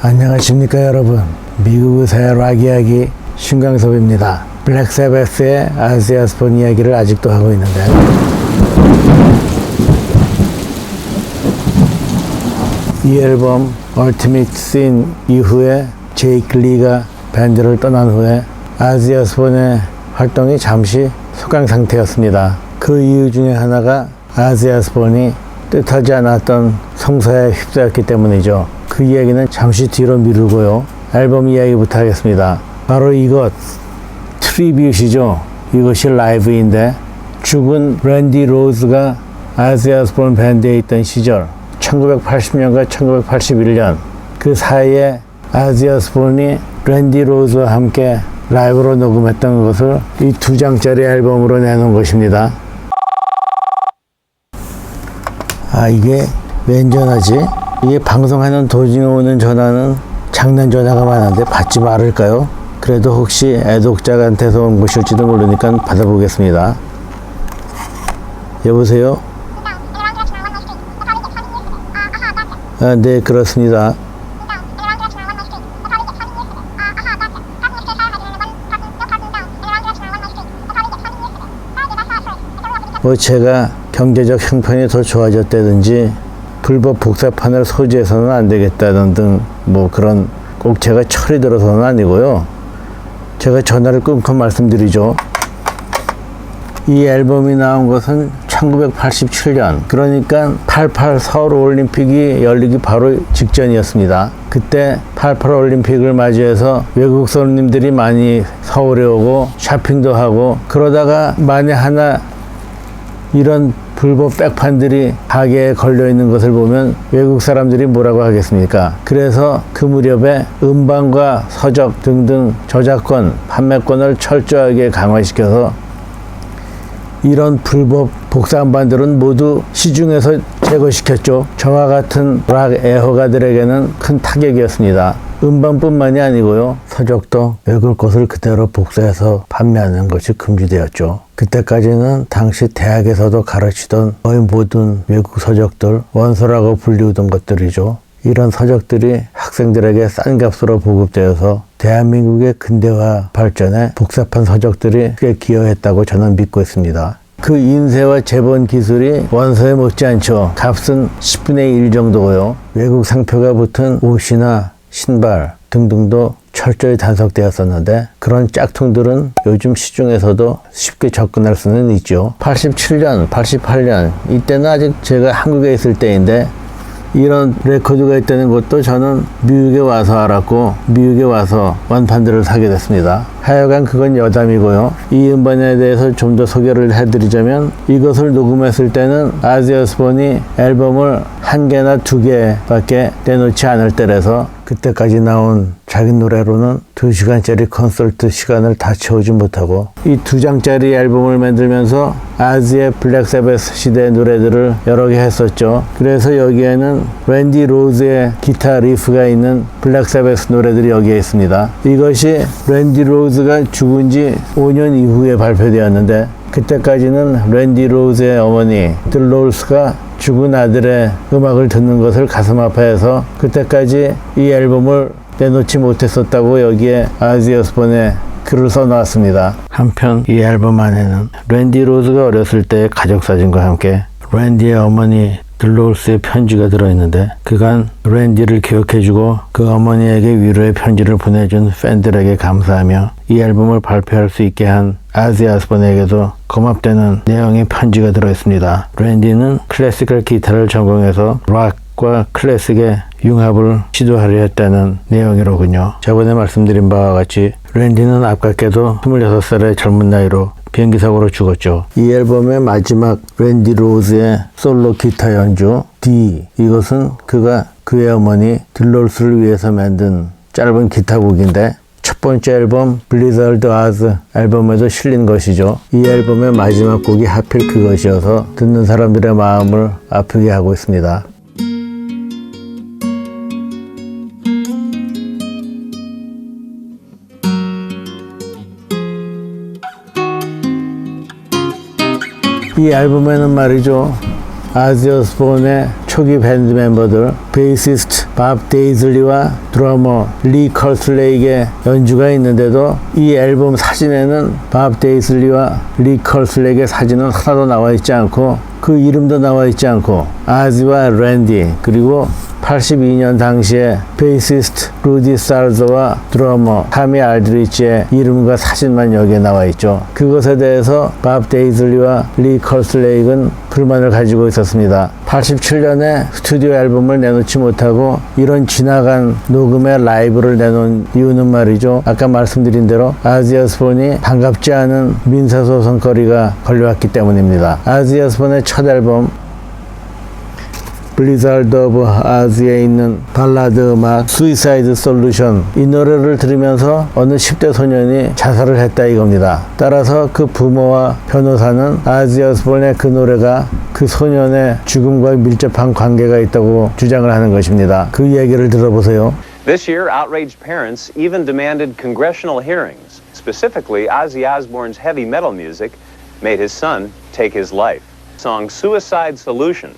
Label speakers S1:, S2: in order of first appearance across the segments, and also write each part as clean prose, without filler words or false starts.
S1: 안녕하십니까 여러분. 미국의 락 이야기 신광섭입니다. 블랙 사바스의 오지 오스본 이야기를 아직도 하고 있는데, 이 앨범 얼티밋 신 이후에 제이크 리가 밴드를 떠난 후에 오지 오스본의 활동이 잠시 소강 상태였습니다. 그 이유 중에 하나가 오지 오스본이 뜻하지 않았던 성사에 휩싸였기 때문이죠. 그 이야기는 잠시 뒤로 미루고요. 앨범 이야기부터 하겠습니다. 바로 이것, 트리뷰시죠. 이것이 라이브인데, 죽은 랜디 로즈가 오지 오스본 밴드에 있던 시절 1980년과 1981년 그 사이에 오지 오스본이 랜디 로즈와 함께 라이브로 녹음했던 것을 이 2장짜리 앨범으로 내놓은 것입니다. 이게 웬 전화지? 이게 방송하는 도중에 오는 전화는 장난 전화가 많은데 받지 말을까요? 그래도 혹시 애독자한테서 온 것일지도 모르니까 받아보겠습니다. 여보세요? 네, 그렇습니다. 제가 경제적 형편이 더 좋아졌다든지 불법 복사판을 소지해서는 안 되겠다는 등 그런 꼭 제가 철이 들어서는 아니고요. 제가 전화를 끊고 말씀드리죠. 이 앨범이 나온 것은 1987년, 그러니까 88 서울 올림픽이 열리기 바로 직전이었습니다. 그때 88 올림픽을 맞이해서 외국 손님들이 많이 서울에 오고 쇼핑도 하고, 그러다가 만에 하나 이런 불법 백판들이 가게에 걸려있는 것을 보면 외국 사람들이 뭐라고 하겠습니까? 그래서 그 무렵에 음반과 서적 등등 저작권, 판매권을 철저하게 강화시켜서 이런 불법 복사 음반들은 모두 시중에서 제거시켰죠. 저와 같은 락 애호가들에게는 큰 타격이었습니다. 음반뿐만이 아니고요, 서적도 외국 것을 그대로 복사해서 판매하는 것이 금지되었죠. 그때까지는 당시 대학에서도 가르치던 거의 모든 외국 서적들, 원서라고 불리우던 것들이죠. 이런 서적들이 학생들에게 싼 값으로 보급되어서 대한민국의 근대화 발전에 복사판 서적들이 꽤 기여했다고 저는 믿고 있습니다. 그 인쇄와 재본 기술이 원서에 못지않죠. 값은 10분의 1 정도고요. 외국 상표가 붙은 옷이나 신발 등등도 철저히 단속되었었는데, 그런 짝퉁들은 요즘 시중에서도 쉽게 접근할 수는 있죠. 87년, 88년 이때는 아직 제가 한국에 있을 때인데, 이런 레코드가 있다는 것도 저는 미국에 와서 알았고, 미국에 와서 원판들을 사게 됐습니다. 하여간 그건 여담이고요. 이 음반에 대해서 좀 더 소개를 해드리자면, 이것을 녹음했을 때는 오지 오스본이 앨범을 1개나 2개밖에 내놓지 않을 때라서 그때까지 나온 자기 노래로는 2시간짜리 콘서트 시간을 다 채우지 못하고, 이 2장짜리 앨범을 만들면서 오지의 블랙 사바스 시대의 노래들을 여러 개 했었죠. 그래서 여기에는 랜디 로즈의 기타 리프가 있는 블랙 사바스 노래들이 여기에 있습니다. 이것이 랜디 로즈가 죽은 지 5년 이후에 발표되었는데, 그때까지는 랜디 로즈의 어머니 들롤스가 죽은 아들의 음악을 듣는 것을 가슴 아파해서 그때까지 이 앨범을 내놓지 못했었다고 여기에 오지 오스본의 글을 써놨습니다. 한편 이 앨범 안에는 랜디 로즈가 어렸을 때의 가족사진과 함께 랜디의 어머니 들롤스의 편지가 들어있는데, 그간 랜디를 기억해주고 그 어머니에게 위로의 편지를 보내준 팬들에게 감사하며 이 앨범을 발표할 수 있게 한 오지 오스본에게도 고맙다는 내용의 편지가 들어있습니다. 랜디는 클래시컬 기타를 전공해서 락과 클래식의 융합을 시도하려 했다는 내용이로군요. 저번에 말씀드린 바와 같이 랜디는 아깝게도 26살의 젊은 나이로 비행기 사고로 죽었죠. 이 앨범의 마지막 랜디 로즈의 솔로 기타 연주 D, 이것은 그가 그의 어머니 들롤스를 위해서 만든 짧은 기타곡인데, 첫 번째 앨범 블리자드 오즈 앨범에도 실린 것이죠. 이 앨범의 마지막 곡이 하필 그것이어서 듣는 사람들의 마음을 아프게 하고 있습니다. 이 앨범에는 말이죠, 오지 오스본의 초기 밴드 멤버들, 베이시스트 밥 데이즐리와 드러머 리 컬슬레이의 연주가 있는데도 이 앨범 사진에는 밥 데이즐리와 리 컬슬레이의 사진은 하나도 나와 있지 않고 그 이름도 나와 있지 않고 아지와 랜디 그리고 82년 당시에 베이시스트 루디 살조와 드러머 타미 알드리치의 이름과 사진만 여기에 나와 있죠. 그것에 대해서 밥 데이즐리와 리 컬슬레이는 불만을 가지고 있었습니다. 87년에 스튜디오 앨범을 내놓지 못하고 이런 지나간 녹음의 라이브를 내놓은 이유는 말이죠. 아까 말씀드린 대로 아지 오스본이 반갑지 않은 민사소송거리가 걸려왔기 때문입니다. 아지 오스본의 첫 앨범 블리자드 오브 아즈에 있는 발라드 음악 수이사이드 솔루션 이 노래를 들으면서 어느 10대 소년이 자살을 했다 이겁니다. 따라서 그 부모와 변호사는 아지 오스본의 그 노래가 그 소년의 죽음과 밀접한 관계가 있다고 주장을 하는 것입니다. 그 이야기를 들어보세요.
S2: This year, outraged parents even demanded congressional hearings. Specifically, Ozzy Osbourne's heavy metal music made his son take his life. Song Suicide Solution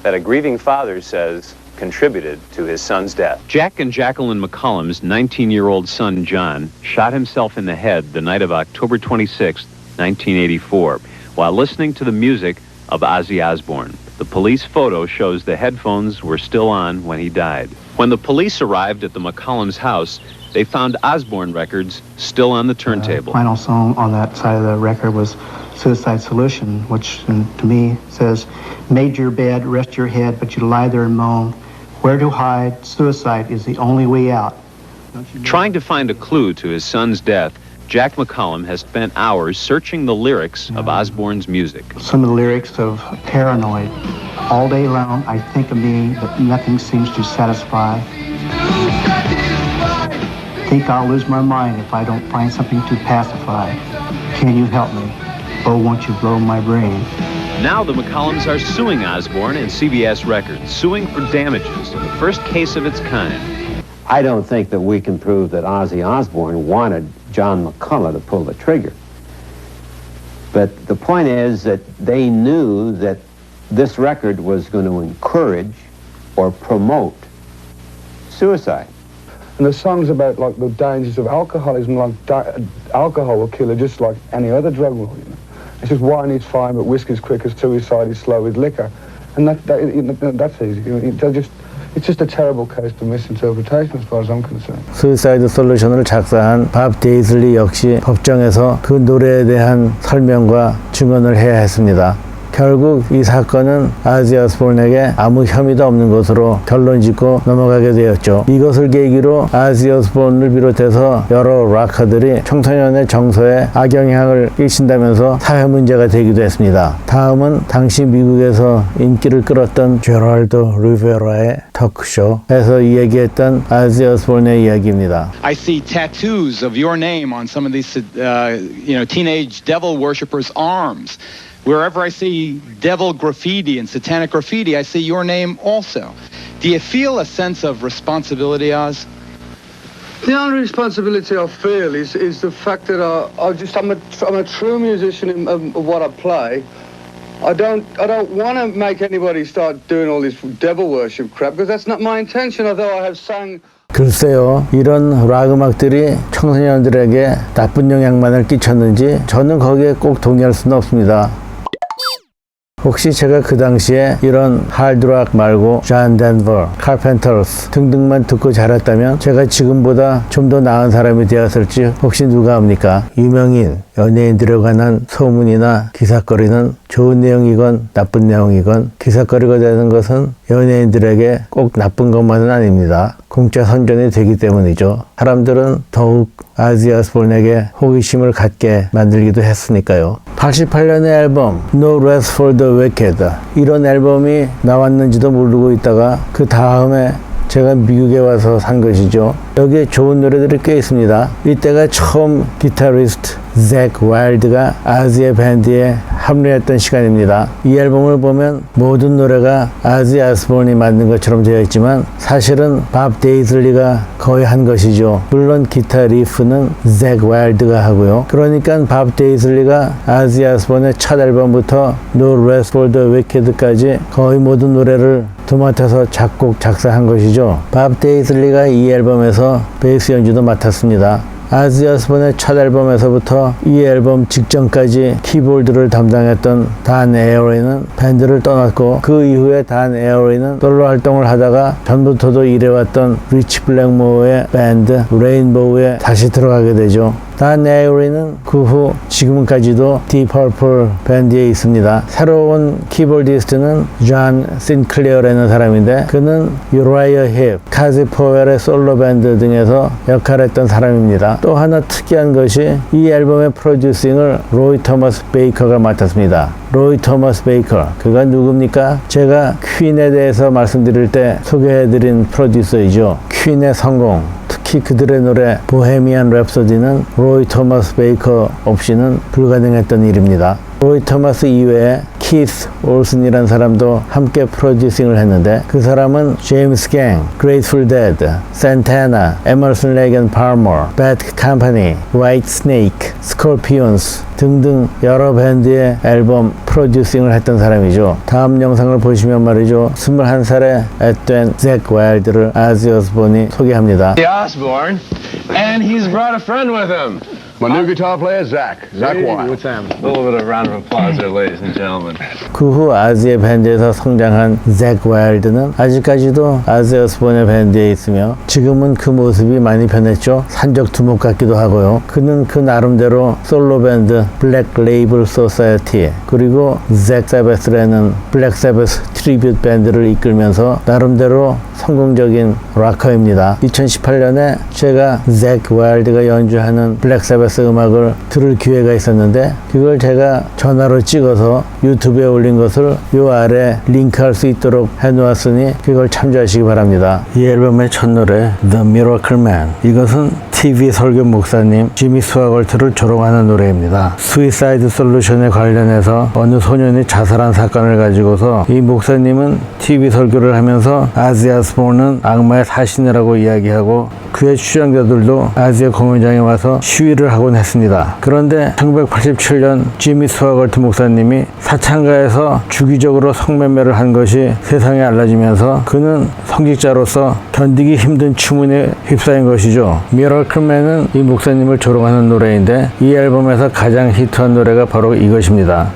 S2: that a grieving father says contributed to his son's death. Jack and Jacqueline McCollum's 19-year-old son, John, shot himself in the head the night of October 26, 1984, while listening to the music of Ozzy Osbourne. The police photo shows the headphones were still on when he died. When the police arrived at the McCollum's house, they found Osbourne records still on the turntable.
S3: The final song on that side of the record was Suicide Solution, which to me says, made your bed, rest your head, but you lie there and moan. Where to hide? Suicide is the only way out.
S2: Trying to find a clue to his son's death, Jack McCollum has spent hours searching the lyrics of Osbourne's music.
S3: Some of the lyrics of Paranoid. All day long, I think of me, but nothing seems to satisfy. Think I'll lose my mind if I don't find something to pacify. Can you help me? Oh, won't you blow my brain?
S2: Now the McCollums are suing Osbourne and CBS Records, suing for damages in the first case of its kind.
S4: I don't think that we can prove that Ozzy Osbourne wanted John McCullough to pull the trigger. But the point is that they knew that this record was going to encourage or promote suicide.
S5: And the song's about like the dangers of alcoholism, like alcohol will kill you just like any other drug will. You know? It's just wine is fine, but whiskey's quick as suicide is slow with liquor. And that's easy. It's just a terrible case of misinterpretation as far as I'm concerned.
S1: 수이사이드 솔루션을 작사한 밥 데이즐리 역시 법정에서 그 노래에 대한 설명과 증언을 해야 했습니다. 결국 이 사건은 아지 오스본에게 아무 혐의도 없는 것으로 결론 짓고 넘어가게 되었죠. 이것을 계기로 아지 오스본을 비롯해서 여러 락커들이 청소년의 정서에 악영향을 끼친다면서 사회 문제가 되기도 했습니다. 다음은 당시 미국에서 인기를 끌었던 제럴드 리베라의 토크쇼에서 이야기했던 아지 오스본의 이야기입니다.
S6: I see tattoos of your name on some of these teenage devil worshippers' arms. Wherever I see devil graffiti and satanic graffiti, I see your name also. Do you feel a sense of responsibility, Oz?
S5: The only responsibility I feel is the fact that I'm a true musician of what I play. I don't want to make anybody start doing all this devil worship crap because that's not my intention. Although I have sung.
S1: 글쎄요, 이런 락 음악들이 청소년들에게 나쁜 영향만을 끼쳤는지 저는 거기에 꼭 동의할 수는 없습니다. 혹시 제가 그 당시에 이런 하드락 말고 존 덴버, 카펜터스 등등만 듣고 자랐다면 제가 지금보다 좀 더 나은 사람이 되었을지 혹시 누가 압니까? 유명인, 연예인들에 관한 소문이나 기사거리는 좋은 내용이건 나쁜 내용이건 기사거리가 되는 것은 연예인들에게 꼭 나쁜 것만은 아닙니다. 공짜 선전이 되기 때문이죠. 사람들은 더욱 아지 오스본에게 호기심을 갖게 만들기도 했으니까요. 88년의 앨범 No Rest for the Wicked 이런 앨범이 나왔는지도 모르고 있다가 그 다음에 제가 미국에 와서 산 것이죠. 여기에 좋은 노래들이 꽤 있습니다. 이때가 처음 기타리스트 잭 와일드가 아지의 밴드에 합류했던 시간입니다. 이 앨범을 보면 모든 노래가 아지 아스본이 만든 것처럼 되어 있지만 사실은 밥 데이즐리가 거의 한 것이죠. 물론 기타 리프는 잭 와일드가 하고요. 그러니까 밥 데이즐리가 아지 아스본의 첫 앨범부터 No Rest for the Wicked까지 거의 모든 노래를 도맡아서 작곡 작사한 것이죠. 밥 데이즐리가 이 앨범에서 베이스 연주도 맡았습니다. 아지 오스본의 첫 앨범에서부터 이 앨범 직전까지 키보드를 담당했던 단 에어리는 밴드를 떠났고, 그 이후에 단 에어리는 솔로 활동을 하다가 전부터도 일해왔던 리치 블랙모어의 밴드 레인보우에 다시 들어가게 되죠. 단 에어리는 그 후 지금까지도 디퍼플 밴드에 있습니다. 새로운 키보디스트는 존 신클레어라는 사람인데, 그는 유라이어 힙, 카지 포웰의 솔로 밴드 등에서 역할했던 사람입니다. 또 하나 특이한 것이 이 앨범의 프로듀싱을 로이 토머스 베이커가 맡았습니다. 로이 토머스 베이커, 그가 누굽니까? 제가 퀸에 대해서 말씀드릴 때 소개해드린 프로듀서이죠. 퀸의 성공, 특히 그들의 노래 보헤미안 랩소디는 로이 토머스 베이커 없이는 불가능했던 일입니다. 로이 토머스 이외에 키스 올슨이라는 사람도 함께 프로듀싱을 했는데, 그 사람은 제임스 갱, 그레이트풀 데드, 산타나, 에머슨 레이크 앤 팔머, 배드 컴퍼니, 화이트 스네이크, 스콜피온스 등등 여러 밴드의 앨범 프로듀싱을 했던 사람이죠. 다음 영상을 보시면 말이죠, 21살의 앳된 잭 와일드를 아지 오스본이 소개합니다.
S7: Osborne, and he's brought a friend with him.
S5: My new guitar player, Zach Wild.
S7: With him. A little bit of round of applause there, ladies and gentlemen.
S1: 그 후 아지의 밴드에서 성장한 잭 와일드는 아직까지도 아지 오스본의 밴드에 있으며, 지금은 그 모습이 많이 변했죠. 산적 두목 같기도 하고요. 그는 그 나름대로 솔로 밴드 블랙 레이블 소사이어티, 그리고 잭 세베스라는 블랙 세베스 트리뷰트 밴드를 이끌면서 나름대로 성공적인 락커입니다. 2018년에 제가 잭 와일드가 연주하는 블랙 세베스 음악을 들을 기회가 있었는데, 그걸 제가 전화로 찍어서 유튜브에 올린 것을 요 아래 링크할 수 있도록 해놓았으니 그걸 참조하시기 바랍니다. 이 앨범의 첫 노래 The Miracle Man, 이것은 TV 설교 목사님 지미 스와걸트를 조롱하는 노래입니다. 수이사이드 솔루션에 관련해서 어느 소년이 자살한 사건을 가지고서 이 목사님은 TV 설교를 하면서 아지 오스본은 악마의 사신이라고 이야기하고, 그의 출연자들도 아지의 공연장에 와서 시위를 하곤 했습니다. 그런데 1987년 지미 스와걸트 목사님이 사창가에서 주기적으로 성매매를 한 것이 세상에 알려지면서 그는 성직자로서 견디기 힘든 추문에 휩싸인 것이죠. 미러클맨은 이 목사님을 조롱하는 노래인데, 이 앨범에서 가장 히트한 노래가 바로 이것입니다.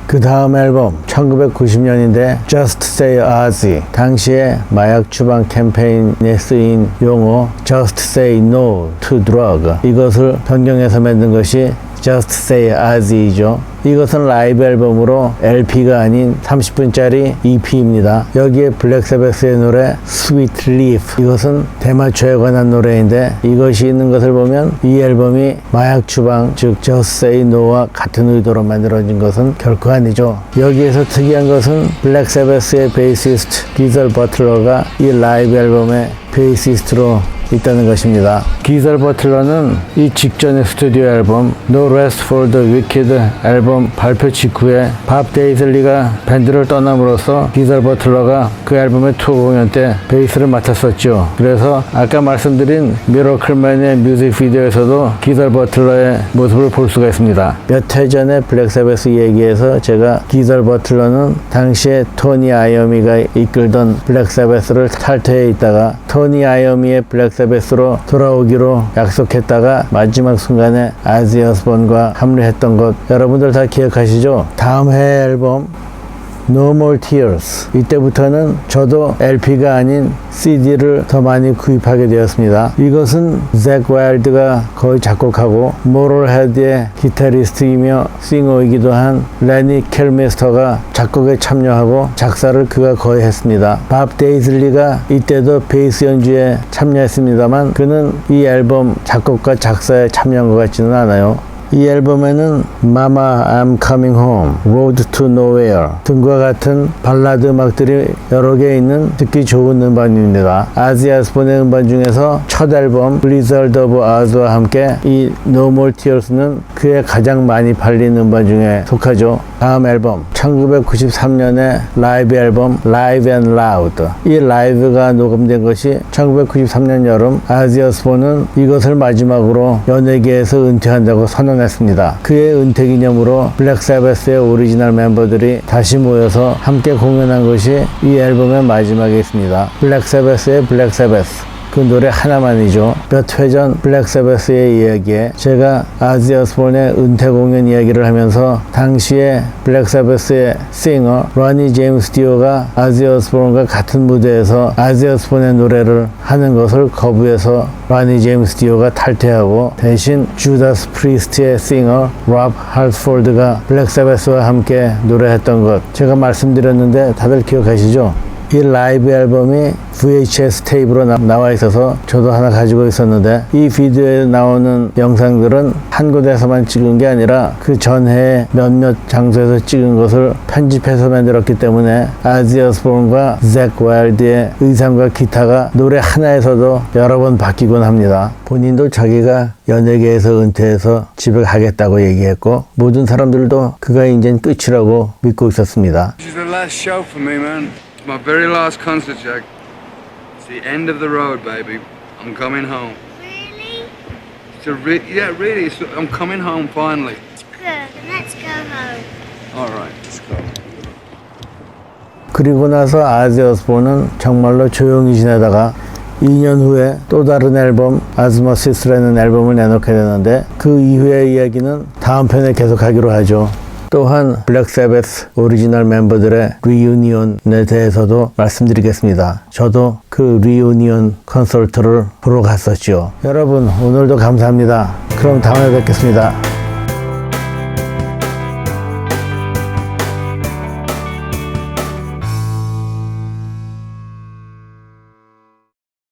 S1: 그 다음 앨범 1990년인데 Just Say Ozzy, 당시에 마약 추방 캠페인에 쓰인 용어 Just Say No to Drug, 이것을 변경해서 만든 것이 Just Say Ozzy이죠. 이것은 라이브 앨범으로 LP가 아닌 30분짜리 EP입니다. 여기에 블랙 세베스의 노래 Sweet Leaf, 이것은 대마초에 관한 노래인데, 이것이 있는 것을 보면 이 앨범이 마약 추방, 즉 Just Say No와 같은 의도로 만들어진 것은 결코 아니죠. 여기에서 특이한 것은 블랙 세베스의 베이시스트 기절 버틀러가 이 라이브 앨범의 베이시스트로 있다는 것입니다. 기절 버틀러는 이 직전의 스튜디오 앨범 No Rest for the Wicked 앨범 발표 직후에 밥 데이즐리가 밴드를 떠남으로써 기절 버틀러가 그 앨범의 투어 공연 때 베이스를 맡았었죠. 그래서 아까 말씀드린 미러클맨의 뮤직비디오에서도 기절 버틀러의 모습을 볼 수가 있습니다. 몇 해 전에 블랙 세베스 얘기에서 제가 기절 버틀러는 당시에 토니 아이어미가 이끌던 블랙 세베스를 탈퇴해 있다가 토니 아이어미의 블랙 세베스로 돌아오기로 약속했다가 마지막 순간에 아지 오스본과 합류했던 것 여러분들 다 기억하시죠? 다음 해 앨범 No More Tears, 이때부터는 저도 LP가 아닌 CD를 더 많이 구입하게 되었습니다. 이것은 잭 와일드가 거의 작곡하고 모럴헤드의 기타리스트이며 싱어이기도 한 레니 켈미스터가 작곡에 참여하고 작사를 그가 거의 했습니다. 밥 데이즐리가 이때도 베이스 연주에 참여했습니다만 그는 이 앨범 작곡과 작사에 참여한 것 같지는 않아요. 이 앨범에는 Mama I'm Coming Home, Road to Nowhere 등과 같은 발라드 음악들이 여러 개 있는 듣기 좋은 음반입니다. 아지 아스본의 음반 중에서 첫 앨범 Blizzard of Oz와 함께 이 No More Tears는 그의 가장 많이 팔린 음반 중에 속하죠. 다음 앨범 1993년의 라이브 앨범 Live and Loud. 이 라이브가 녹음된 것이 1993년 여름 아지 오스본은 이것을 마지막으로 연예계에서 은퇴한다고 선언했습니다. 그의 은퇴 기념으로 블랙 사바스의 오리지널 멤버들이 다시 모여서 함께 공연한 것이 이 앨범의 마지막에 있습니다. 블랙 사바스의 블랙 사바스. 그 노래 하나만이죠. 몇 회 전 블랙 사바스의 이야기에 제가 아지 오스본의 은퇴 공연 이야기를 하면서 당시에 블랙 사바스의 싱어 러니 제임스 디오가 아지 오스본과 같은 무대에서 아지 오스본의 노래를 하는 것을 거부해서 러니 제임스 디오가 탈퇴하고 대신 주다스 프리스트의 싱어 롭 할스폴드가 블랙 사바스와 함께 노래했던 것 제가 말씀드렸는데 다들 기억하시죠? 이 라이브 앨범이 VHS 테이프로 나와 있어서 저도 하나 가지고 있었는데 이 비디오에 나오는 영상들은 한 곳에서만 찍은 게 아니라 그 전해에 몇몇 장소에서 찍은 것을 편집해서 만들었기 때문에 아지 오스본과 잭 와일드의 의상과 기타가 노래 하나에서도 여러 번 바뀌곤 합니다. 본인도 자기가 연예계에서 은퇴해서 집에 가겠다고 얘기했고 모든 사람들도 그가 이젠 끝이라고 믿고 있었습니다.
S5: This is the last show for me, man. It's my very last concert, Jack. It's the end of the road, baby. I'm coming home.
S8: Really?
S5: Yeah, really. I'm coming home finally.
S8: Good. Then let's go home.
S5: All right, let's go.
S1: 그리고 나서 아지 오스본은 정말로 조용히 지내다가 2년 후에 또 다른 앨범 아즈모시스라는 앨범을 내놓게 되는데 그 이후의 이야기는 다음 편에 계속하기로 하죠. 또한 블랙 사바스 오리지널 멤버들의 리유니온에 대해서도 말씀드리겠습니다. 저도 그 리유니온 콘서트를 보러 갔었죠. 여러분 오늘도 감사합니다. 그럼 다음에 뵙겠습니다.